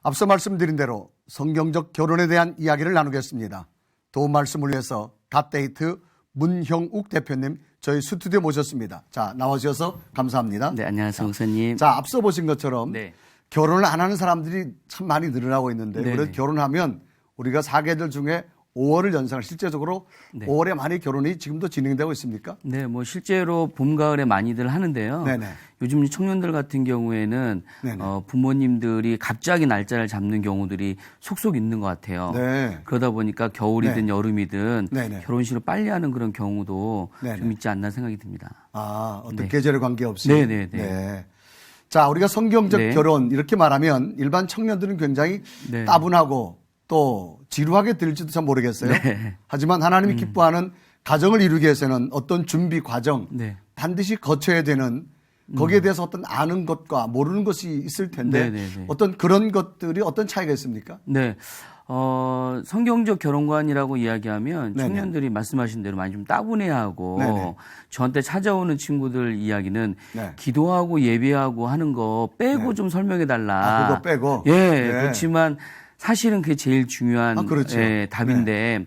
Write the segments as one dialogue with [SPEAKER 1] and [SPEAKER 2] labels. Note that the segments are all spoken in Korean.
[SPEAKER 1] 앞서 말씀드린 대로 성경적 결혼에 대한 이야기를 나누겠습니다. 도움 말씀을 위해서 갓데이트 문형욱 대표님 저희 스튜디오 모셨습니다. 자, 나와주셔서 감사합니다.
[SPEAKER 2] 네, 안녕하세요, 목사님.
[SPEAKER 1] 자, 앞서 보신 것처럼
[SPEAKER 2] 네.
[SPEAKER 1] 결혼을 안 하는 사람들이 참 많이 늘어나고 있는데
[SPEAKER 2] 네네.
[SPEAKER 1] 그래서 결혼하면 우리가 사계절 중에 5월을 연상을 실제적으로
[SPEAKER 2] 네.
[SPEAKER 1] 5월에 많이 결혼이 지금도 진행되고 있습니까?
[SPEAKER 2] 네, 뭐 실제로 봄, 가을에 많이들 하는데요.
[SPEAKER 1] 네네.
[SPEAKER 2] 요즘 청년들 같은 경우에는
[SPEAKER 1] 네네.
[SPEAKER 2] 부모님들이 갑자기 날짜를 잡는 경우들이 속속 있는 것 같아요.
[SPEAKER 1] 네.
[SPEAKER 2] 그러다 보니까 겨울이든
[SPEAKER 1] 네.
[SPEAKER 2] 여름이든
[SPEAKER 1] 네네.
[SPEAKER 2] 결혼식을 빨리 하는 그런 경우도
[SPEAKER 1] 네네.
[SPEAKER 2] 좀 있지 않나 생각이 듭니다.
[SPEAKER 1] 아, 어떤
[SPEAKER 2] 네.
[SPEAKER 1] 계절에 관계없이.
[SPEAKER 2] 네네네.
[SPEAKER 1] 네. 자, 우리가 성경적
[SPEAKER 2] 네.
[SPEAKER 1] 결혼 이렇게 말하면 일반 청년들은 굉장히
[SPEAKER 2] 네.
[SPEAKER 1] 따분하고 또 지루하게 들릴지도 참 모르겠어요.
[SPEAKER 2] 네.
[SPEAKER 1] 하지만 하나님이 기뻐하는 가정을 이루기 위해서는 어떤 준비 과정
[SPEAKER 2] 네.
[SPEAKER 1] 반드시 거쳐야 되는 거기에 대해서 어떤 아는 것과 모르는 것이 있을 텐데
[SPEAKER 2] 네네네.
[SPEAKER 1] 어떤 그런 것들이 어떤 차이가 있습니까?
[SPEAKER 2] 네. 성경적 결혼관이라고 이야기하면
[SPEAKER 1] 네네.
[SPEAKER 2] 청년들이 말씀하신 대로 많이 좀 따분해하고
[SPEAKER 1] 네네.
[SPEAKER 2] 저한테 찾아오는 친구들 이야기는
[SPEAKER 1] 네.
[SPEAKER 2] 기도하고 예배하고 하는 거 빼고
[SPEAKER 1] 네.
[SPEAKER 2] 좀 설명해 달라.
[SPEAKER 1] 아, 그거 빼고?
[SPEAKER 2] 예.
[SPEAKER 1] 네.
[SPEAKER 2] 그렇지만 사실은 그게 제일 중요한
[SPEAKER 1] 아, 그렇죠.
[SPEAKER 2] 예, 답인데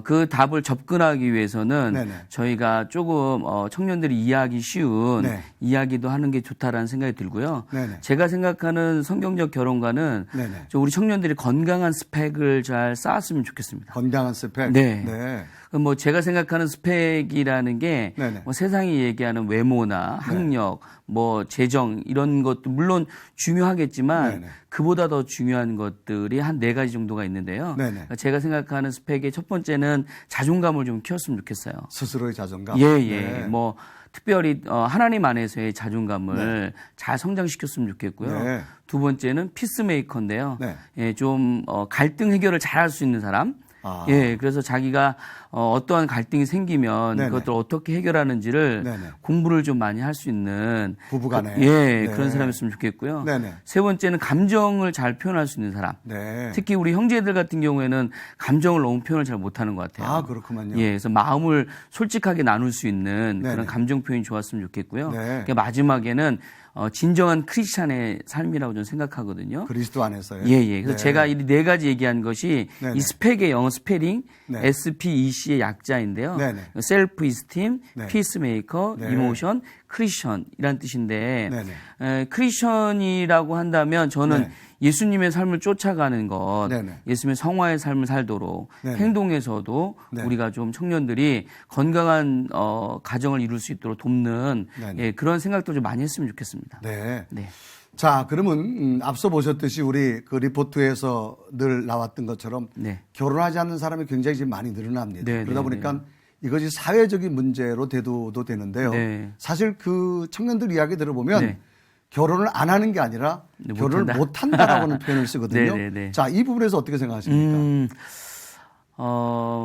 [SPEAKER 2] 그 답을 접근하기 위해서는
[SPEAKER 1] 네네.
[SPEAKER 2] 저희가 조금 청년들이 이해하기 쉬운
[SPEAKER 1] 네.
[SPEAKER 2] 이야기도 하는 게 좋다라는 생각이 들고요.
[SPEAKER 1] 네네.
[SPEAKER 2] 제가 생각하는 성경적 결혼과는
[SPEAKER 1] 네네.
[SPEAKER 2] 우리 청년들이 건강한 스펙을 잘 쌓았으면 좋겠습니다.
[SPEAKER 1] 건강한 스펙.
[SPEAKER 2] 네.
[SPEAKER 1] 네.
[SPEAKER 2] 뭐 제가 생각하는 스펙이라는 게
[SPEAKER 1] 네네.
[SPEAKER 2] 뭐 세상이 얘기하는 외모나 학력, 뭐 재정 이런 것도 물론 중요하겠지만
[SPEAKER 1] 네네.
[SPEAKER 2] 그보다 더 중요한 것들이 한 4가지 정도가 있는데요.
[SPEAKER 1] 네네.
[SPEAKER 2] 제가 생각하는 스펙의 첫 번째는 자존감을 좀 키웠으면 좋겠어요.
[SPEAKER 1] 스스로의 자존감.
[SPEAKER 2] 예, 예.
[SPEAKER 1] 네.
[SPEAKER 2] 뭐 특별히 하나님 안에서의 자존감을 잘 성장시켰으면 좋겠고요.
[SPEAKER 1] 네.
[SPEAKER 2] 두 번째는 피스메이커인데요.
[SPEAKER 1] 네.
[SPEAKER 2] 예, 좀 갈등 해결을 잘할 수 있는 사람.
[SPEAKER 1] 아.
[SPEAKER 2] 예, 그래서 자기가 어떠한 갈등이 생기면
[SPEAKER 1] 네네.
[SPEAKER 2] 그것들을 어떻게 해결하는지를
[SPEAKER 1] 네네.
[SPEAKER 2] 공부를 좀 많이 할 수 있는
[SPEAKER 1] 부부간에.
[SPEAKER 2] 예,
[SPEAKER 1] 네.
[SPEAKER 2] 그런 사람이었으면 좋겠고요.
[SPEAKER 1] 네네.
[SPEAKER 2] 세 번째는 감정을 잘 표현할 수 있는 사람.
[SPEAKER 1] 네.
[SPEAKER 2] 특히 우리 형제들 같은 경우에는 감정을 너무 표현을 잘 못하는 것 같아요.
[SPEAKER 1] 아, 그렇구만요.
[SPEAKER 2] 예, 그래서 마음을 솔직하게 나눌 수 있는
[SPEAKER 1] 네네.
[SPEAKER 2] 그런 감정 표현이 좋았으면 좋겠고요.
[SPEAKER 1] 네.
[SPEAKER 2] 그러니까 마지막에는 진정한 크리스찬의 삶이라고 저는 생각하거든요.
[SPEAKER 1] 그리스도 안에서요.
[SPEAKER 2] 예, 예. 그래서
[SPEAKER 1] 네.
[SPEAKER 2] 제가 이 4가지 얘기한 것이
[SPEAKER 1] 네네.
[SPEAKER 2] 이 스펙의 영어 스페링,
[SPEAKER 1] 네.
[SPEAKER 2] SPEC의 약자인데요.
[SPEAKER 1] 네네.
[SPEAKER 2] 셀프 이스팀,
[SPEAKER 1] 네.
[SPEAKER 2] 피스메이커,
[SPEAKER 1] 네.
[SPEAKER 2] 이모션, 크리스천이란 뜻인데
[SPEAKER 1] 네네.
[SPEAKER 2] 크리스천이라고 한다면 저는
[SPEAKER 1] 네.
[SPEAKER 2] 예수님의 삶을 쫓아가는 것,
[SPEAKER 1] 네네.
[SPEAKER 2] 예수님의 성화의 삶을 살도록
[SPEAKER 1] 네네.
[SPEAKER 2] 행동에서도
[SPEAKER 1] 네.
[SPEAKER 2] 우리가 좀 청년들이 건강한 가정을 이룰 수 있도록 돕는
[SPEAKER 1] 네네.
[SPEAKER 2] 예, 그런 생각도 좀 많이 했으면 좋겠습니다.
[SPEAKER 1] 네.
[SPEAKER 2] 네.
[SPEAKER 1] 자, 그러면 앞서 보셨듯이 우리 그 리포트에서 늘 나왔던 것처럼
[SPEAKER 2] 네.
[SPEAKER 1] 결혼하지 않는 사람이 굉장히 지금 많이 늘어납니다.
[SPEAKER 2] 네,
[SPEAKER 1] 그러다
[SPEAKER 2] 네,
[SPEAKER 1] 보니까 이것이 사회적인 문제로 대두도 되는데요.
[SPEAKER 2] 네.
[SPEAKER 1] 사실 그 청년들 이야기 들어보면
[SPEAKER 2] 네.
[SPEAKER 1] 결혼을 안 하는 게 아니라
[SPEAKER 2] 네,
[SPEAKER 1] 결혼을
[SPEAKER 2] 못한다.
[SPEAKER 1] 못한다라고는 표현을 쓰거든요.
[SPEAKER 2] 네, 네, 네.
[SPEAKER 1] 자, 이 부분에서 어떻게 생각하십니까?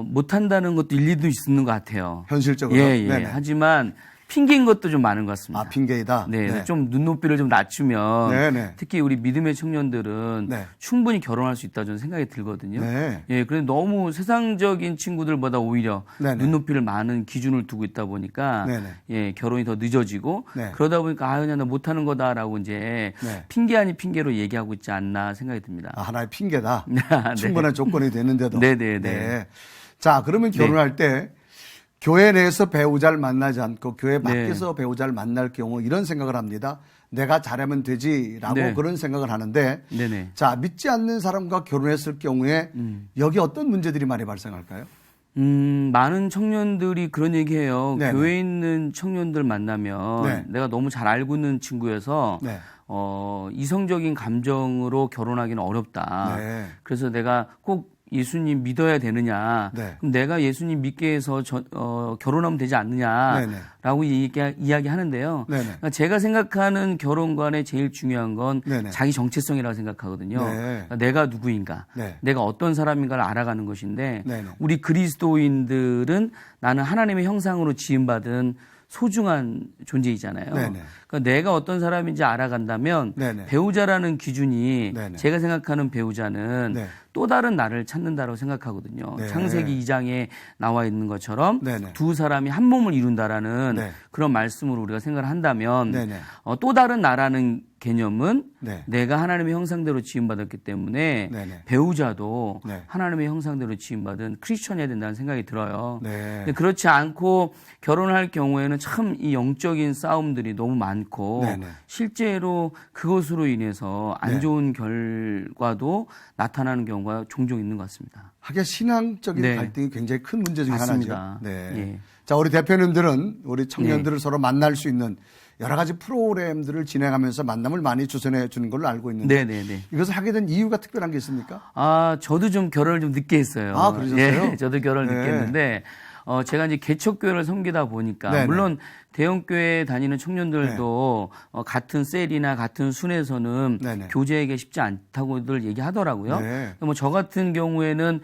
[SPEAKER 2] 못한다는 것도 일리도 있는 것 같아요.
[SPEAKER 1] 현실적으로.
[SPEAKER 2] 예, 예.
[SPEAKER 1] 네네.
[SPEAKER 2] 하지만 핑계인 것도 좀 많은 것 같습니다.
[SPEAKER 1] 아, 핑계이다.
[SPEAKER 2] 네,
[SPEAKER 1] 네.
[SPEAKER 2] 좀 눈높이를 좀 낮추면
[SPEAKER 1] 네네.
[SPEAKER 2] 특히 우리 믿음의 청년들은
[SPEAKER 1] 네.
[SPEAKER 2] 충분히 결혼할 수 있다 저는 생각이 들거든요.
[SPEAKER 1] 네.
[SPEAKER 2] 예, 그런데 너무 세상적인 친구들보다 오히려
[SPEAKER 1] 네네.
[SPEAKER 2] 눈높이를 많은 기준을 두고 있다 보니까
[SPEAKER 1] 네네.
[SPEAKER 2] 예, 결혼이 더 늦어지고
[SPEAKER 1] 네.
[SPEAKER 2] 그러다 보니까 아유, 나 못하는 거다라고 이제
[SPEAKER 1] 네.
[SPEAKER 2] 핑계 아닌 핑계로 얘기하고 있지 않나 생각이 듭니다.
[SPEAKER 1] 아, 하나의 핑계다.
[SPEAKER 2] 네.
[SPEAKER 1] 충분한 조건이 됐는데도.
[SPEAKER 2] 네네네.
[SPEAKER 1] 네. 자, 그러면 결혼할 때 교회 내에서 배우자를 만나지 않고 교회 밖에서 배우자를 만날 경우 이런 생각을 합니다. 내가 잘하면 되지라고
[SPEAKER 2] 네.
[SPEAKER 1] 그런 생각을 하는데
[SPEAKER 2] 네네.
[SPEAKER 1] 자, 믿지 않는 사람과 결혼했을 경우에 여기 어떤 문제들이 많이 발생할까요?
[SPEAKER 2] 많은 청년들이 그런 얘기해요.
[SPEAKER 1] 네네.
[SPEAKER 2] 교회에 있는 청년들 만나면
[SPEAKER 1] 네.
[SPEAKER 2] 내가 너무 잘 알고 있는 친구여서
[SPEAKER 1] 네.
[SPEAKER 2] 이성적인 감정으로 결혼하기는 어렵다.
[SPEAKER 1] 네.
[SPEAKER 2] 그래서 내가 꼭 예수님 믿어야 되느냐.
[SPEAKER 1] 네.
[SPEAKER 2] 그럼 내가 예수님 믿게 해서 결혼하면 되지 않느냐라고 이야기하는데요.
[SPEAKER 1] 네네.
[SPEAKER 2] 그러니까 제가 생각하는 결혼관의 제일 중요한 건
[SPEAKER 1] 네네.
[SPEAKER 2] 자기 정체성이라고 생각하거든요.
[SPEAKER 1] 네.
[SPEAKER 2] 그러니까 내가 누구인가,
[SPEAKER 1] 네.
[SPEAKER 2] 내가 어떤 사람인가를 알아가는 것인데
[SPEAKER 1] 네네.
[SPEAKER 2] 우리 그리스도인들은 나는 하나님의 형상으로 지음받은 소중한 존재이잖아요.
[SPEAKER 1] 네네.
[SPEAKER 2] 그러니까 그러니까 내가 어떤 사람인지 알아간다면
[SPEAKER 1] 네네.
[SPEAKER 2] 배우자라는 기준이
[SPEAKER 1] 네네.
[SPEAKER 2] 제가 생각하는 배우자는
[SPEAKER 1] 네.
[SPEAKER 2] 또 다른 나를 찾는다고 생각하거든요.
[SPEAKER 1] 네.
[SPEAKER 2] 창세기 2장에 나와 있는 것처럼
[SPEAKER 1] 네네.
[SPEAKER 2] 두 사람이 한 몸을 이룬다라는
[SPEAKER 1] 네.
[SPEAKER 2] 그런 말씀으로 우리가 생각을 한다면
[SPEAKER 1] 네네.
[SPEAKER 2] 또 다른 나라는 개념은
[SPEAKER 1] 네.
[SPEAKER 2] 내가 하나님의 형상대로 지음받았기 때문에
[SPEAKER 1] 네네.
[SPEAKER 2] 배우자도
[SPEAKER 1] 네.
[SPEAKER 2] 하나님의 형상대로 지음받은 크리스천이어야 된다는 생각이 들어요.
[SPEAKER 1] 네.
[SPEAKER 2] 근데 그렇지 않고 결혼할 경우에는 참 이 영적인 싸움들이 너무 많고
[SPEAKER 1] 네네.
[SPEAKER 2] 실제로 그것으로 인해서 안
[SPEAKER 1] 네.
[SPEAKER 2] 좋은 결과도 나타나는 경우가 종종 있는 것 같습니다.
[SPEAKER 1] 하긴 신앙적인
[SPEAKER 2] 네.
[SPEAKER 1] 갈등이 굉장히 큰 문제 중에
[SPEAKER 2] 맞습니다.
[SPEAKER 1] 하나죠. 네.
[SPEAKER 2] 예.
[SPEAKER 1] 자, 우리 대표님들은 우리 청년들을 서로 만날 수 있는 여러 가지 프로그램들을 진행하면서 만남을 많이 주선해 주는 걸로 알고 있는데
[SPEAKER 2] 네네네.
[SPEAKER 1] 이것을 하게 된 이유가 특별한 게 있습니까?
[SPEAKER 2] 저도 좀 결혼을 좀 늦게 했어요.
[SPEAKER 1] 아, 그러셨어요?
[SPEAKER 2] 예, 저도 결혼을
[SPEAKER 1] 네.
[SPEAKER 2] 늦게 했는데, 제가 이제 개척교회를 섬기다 보니까,
[SPEAKER 1] 네네.
[SPEAKER 2] 물론 대형교회 다니는 청년들도 같은 셀이나 같은 순에서는
[SPEAKER 1] 네네.
[SPEAKER 2] 교제하기 쉽지 않다고들 얘기하더라고요.
[SPEAKER 1] 네.
[SPEAKER 2] 뭐 저 같은 경우에는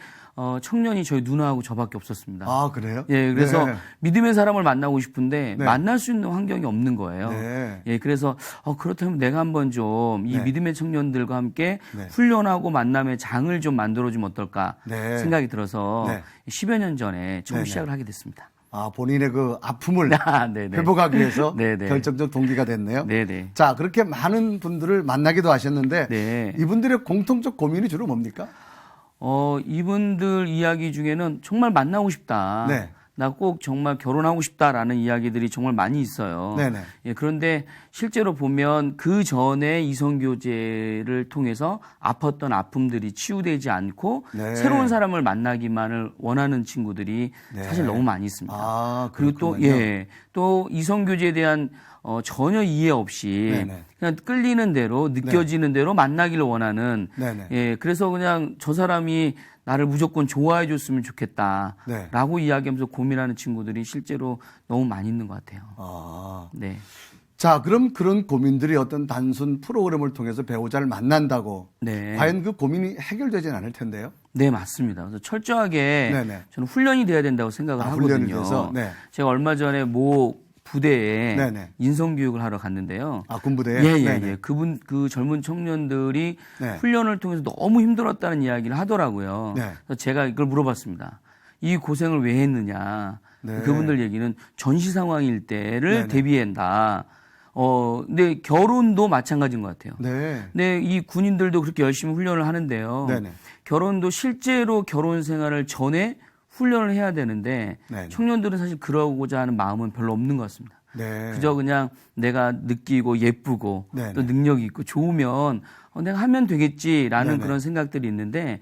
[SPEAKER 2] 청년이 저희 누나하고 저밖에 없었습니다.
[SPEAKER 1] 아, 그래요?
[SPEAKER 2] 예, 그래서
[SPEAKER 1] 네.
[SPEAKER 2] 믿음의 사람을 만나고 싶은데
[SPEAKER 1] 네.
[SPEAKER 2] 만날 수 있는 환경이 없는 거예요.
[SPEAKER 1] 네.
[SPEAKER 2] 예, 그래서 그렇다면 내가 한번 좀 이
[SPEAKER 1] 네.
[SPEAKER 2] 믿음의 청년들과 함께
[SPEAKER 1] 네.
[SPEAKER 2] 훈련하고 만남의 장을 좀 만들어주면 어떨까
[SPEAKER 1] 네.
[SPEAKER 2] 생각이 들어서
[SPEAKER 1] 네.
[SPEAKER 2] 10여 년 전에 처음
[SPEAKER 1] 네네.
[SPEAKER 2] 시작을 하게 됐습니다.
[SPEAKER 1] 아, 본인의 그 아픔을
[SPEAKER 2] 네네.
[SPEAKER 1] 회복하기 위해서
[SPEAKER 2] 네네.
[SPEAKER 1] 결정적 동기가 됐네요.
[SPEAKER 2] 네네.
[SPEAKER 1] 자, 그렇게 많은 분들을 만나기도 하셨는데
[SPEAKER 2] 네.
[SPEAKER 1] 이분들의 공통적 고민이 주로 뭡니까?
[SPEAKER 2] 이분들 이야기 중에는 정말 만나고 싶다.
[SPEAKER 1] 네.
[SPEAKER 2] 나 꼭 정말 결혼하고 싶다라는 이야기들이 정말 많이 있어요.
[SPEAKER 1] 네네.
[SPEAKER 2] 예, 그런데 실제로 보면 그 전에 이성교제를 통해서 아팠던 아픔들이 치유되지 않고
[SPEAKER 1] 네.
[SPEAKER 2] 새로운 사람을 만나기만을 원하는 친구들이
[SPEAKER 1] 네.
[SPEAKER 2] 사실 너무 많이 있습니다.
[SPEAKER 1] 아,
[SPEAKER 2] 그리고 또,
[SPEAKER 1] 그렇군요.
[SPEAKER 2] 또 이성교제에 대한 전혀 이해 없이
[SPEAKER 1] 네네.
[SPEAKER 2] 그냥 끌리는 대로 느껴지는 대로 만나기를 원하는
[SPEAKER 1] 네네.
[SPEAKER 2] 예, 그래서 그냥 저 사람이 나를 무조건 좋아해 줬으면 좋겠다라고
[SPEAKER 1] 네.
[SPEAKER 2] 이야기하면서 고민하는 친구들이 실제로 너무 많이 있는 것 같아요.
[SPEAKER 1] 아.
[SPEAKER 2] 네.
[SPEAKER 1] 자, 그럼 그런 고민들이 어떤 단순 프로그램을 통해서 배우자를 만난다고
[SPEAKER 2] 네.
[SPEAKER 1] 과연 그 고민이 해결되지는 않을 텐데요.
[SPEAKER 2] 네, 맞습니다. 그래서 철저하게
[SPEAKER 1] 네네.
[SPEAKER 2] 저는 훈련이 돼야 된다고 생각을
[SPEAKER 1] 훈련을
[SPEAKER 2] 하거든요.
[SPEAKER 1] 위해서? 네.
[SPEAKER 2] 제가 얼마 전에 모 부대에
[SPEAKER 1] 네네.
[SPEAKER 2] 인성교육을 하러 갔는데요.
[SPEAKER 1] 아, 군부대에?
[SPEAKER 2] 예, 예,
[SPEAKER 1] 네네.
[SPEAKER 2] 예. 그 젊은 청년들이
[SPEAKER 1] 네.
[SPEAKER 2] 훈련을 통해서 너무 힘들었다는 이야기를 하더라고요.
[SPEAKER 1] 네.
[SPEAKER 2] 그래서 제가 이걸 물어봤습니다. 이 고생을 왜 했느냐.
[SPEAKER 1] 네.
[SPEAKER 2] 그분들 얘기는 전시 상황일 때를
[SPEAKER 1] 네네.
[SPEAKER 2] 대비한다. 근데 결혼도 마찬가지인 것 같아요.
[SPEAKER 1] 네.
[SPEAKER 2] 근데 이 군인들도 그렇게 열심히 훈련을 하는데요.
[SPEAKER 1] 네네.
[SPEAKER 2] 결혼도 실제로 결혼 생활을 전에 훈련을 해야 되는데
[SPEAKER 1] 네네.
[SPEAKER 2] 청년들은 사실 그러고자 하는 마음은 별로 없는 것 같습니다.
[SPEAKER 1] 네.
[SPEAKER 2] 그저 그냥 내가 느끼고 예쁘고
[SPEAKER 1] 네네.
[SPEAKER 2] 또 능력이 있고 좋으면 내가 하면 되겠지라는
[SPEAKER 1] 네네.
[SPEAKER 2] 그런 생각들이 있는데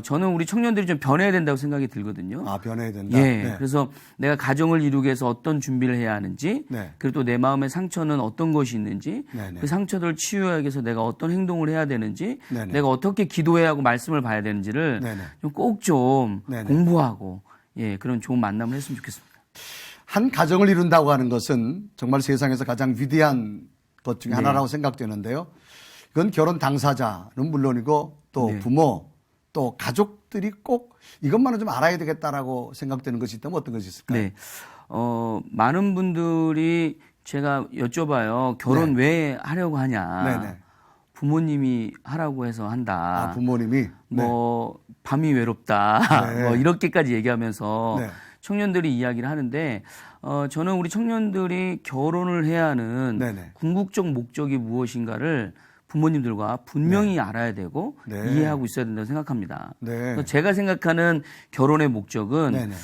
[SPEAKER 2] 저는 우리 청년들이 좀 변해야 된다고 생각이 들거든요.
[SPEAKER 1] 아, 변해야 된다.
[SPEAKER 2] 예.
[SPEAKER 1] 네.
[SPEAKER 2] 그래서 내가 가정을 이루기 위해서 어떤 준비를 해야 하는지,
[SPEAKER 1] 네.
[SPEAKER 2] 그리고 또 내 마음의 상처는 어떤 것이 있는지,
[SPEAKER 1] 네네.
[SPEAKER 2] 그 상처들을 치유하기 위해서 내가 어떤 행동을 해야 되는지,
[SPEAKER 1] 네네.
[SPEAKER 2] 내가 어떻게 기도해야 하고 말씀을 봐야 되는지를
[SPEAKER 1] 네네.
[SPEAKER 2] 꼭 좀
[SPEAKER 1] 네네.
[SPEAKER 2] 공부하고, 그런 좋은 만남을 했으면 좋겠습니다.
[SPEAKER 1] 한 가정을 이룬다고 하는 것은 정말 세상에서 가장 위대한 것 중에
[SPEAKER 2] 네.
[SPEAKER 1] 하나라고 생각되는데요. 그건 결혼 당사자는 물론이고 또
[SPEAKER 2] 네.
[SPEAKER 1] 부모 또 가족들이 꼭 이것만은 좀 알아야 되겠다라고 생각되는 것이 있다면 어떤 것이 있을까요?
[SPEAKER 2] 네. 많은 분들이 제가 여쭤봐요. 결혼 왜 하려고 하냐.
[SPEAKER 1] 네네.
[SPEAKER 2] 부모님이 하라고 해서 한다.
[SPEAKER 1] 아, 부모님이
[SPEAKER 2] 뭐 밤이 외롭다.
[SPEAKER 1] 네.
[SPEAKER 2] 뭐 이렇게까지 얘기하면서
[SPEAKER 1] 네.
[SPEAKER 2] 청년들이 이야기를 하는데 저는 우리 청년들이 결혼을 해야 하는
[SPEAKER 1] 네네.
[SPEAKER 2] 궁극적 목적이 무엇인가를 부모님들과 분명히 알아야 되고
[SPEAKER 1] 네.
[SPEAKER 2] 이해하고 있어야 된다고 생각합니다.
[SPEAKER 1] 네.
[SPEAKER 2] 그래서 제가 생각하는 결혼의 목적은
[SPEAKER 1] 네네.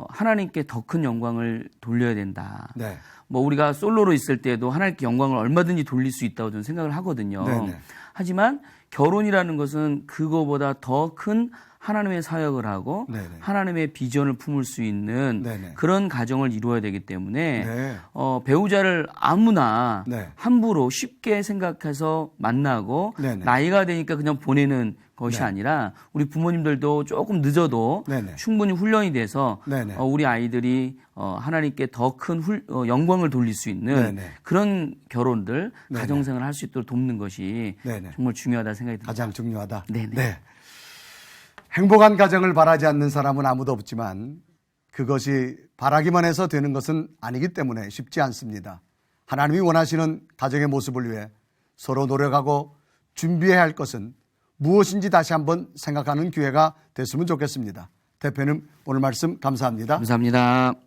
[SPEAKER 2] 하나님께 더 큰 영광을 돌려야 된다.
[SPEAKER 1] 네.
[SPEAKER 2] 뭐 우리가 솔로로 있을 때도 하나님께 영광을 얼마든지 돌릴 수 있다고 저는 생각을 하거든요.
[SPEAKER 1] 네네.
[SPEAKER 2] 하지만 결혼이라는 것은 그거보다 더 큰 하나님의 사역을 하고
[SPEAKER 1] 네네.
[SPEAKER 2] 하나님의 비전을 품을 수 있는
[SPEAKER 1] 네네.
[SPEAKER 2] 그런 가정을 이루어야 되기 때문에
[SPEAKER 1] 네.
[SPEAKER 2] 배우자를 아무나
[SPEAKER 1] 네.
[SPEAKER 2] 함부로 쉽게 생각해서 만나고
[SPEAKER 1] 네네.
[SPEAKER 2] 나이가 되니까 그냥 보내는 것이
[SPEAKER 1] 네.
[SPEAKER 2] 아니라 우리 부모님들도 조금 늦어도
[SPEAKER 1] 네네.
[SPEAKER 2] 충분히 훈련이 돼서
[SPEAKER 1] 네네.
[SPEAKER 2] 우리 아이들이 하나님께 더 큰 영광을 돌릴 수 있는
[SPEAKER 1] 네네.
[SPEAKER 2] 그런 결혼들
[SPEAKER 1] 네네.
[SPEAKER 2] 가정생활을 할 수 있도록 돕는 것이
[SPEAKER 1] 네네.
[SPEAKER 2] 정말 중요하다 생각이 듭니다.
[SPEAKER 1] 가장 중요하다.
[SPEAKER 2] 네네.
[SPEAKER 1] 네. 행복한 가정을 바라지 않는 사람은 아무도 없지만 그것이 바라기만 해서 되는 것은 아니기 때문에 쉽지 않습니다. 하나님이 원하시는 가정의 모습을 위해 서로 노력하고 준비해야 할 것은 무엇인지 다시 한번 생각하는 기회가 됐으면 좋겠습니다. 대표님 오늘 말씀 감사합니다.
[SPEAKER 2] 감사합니다.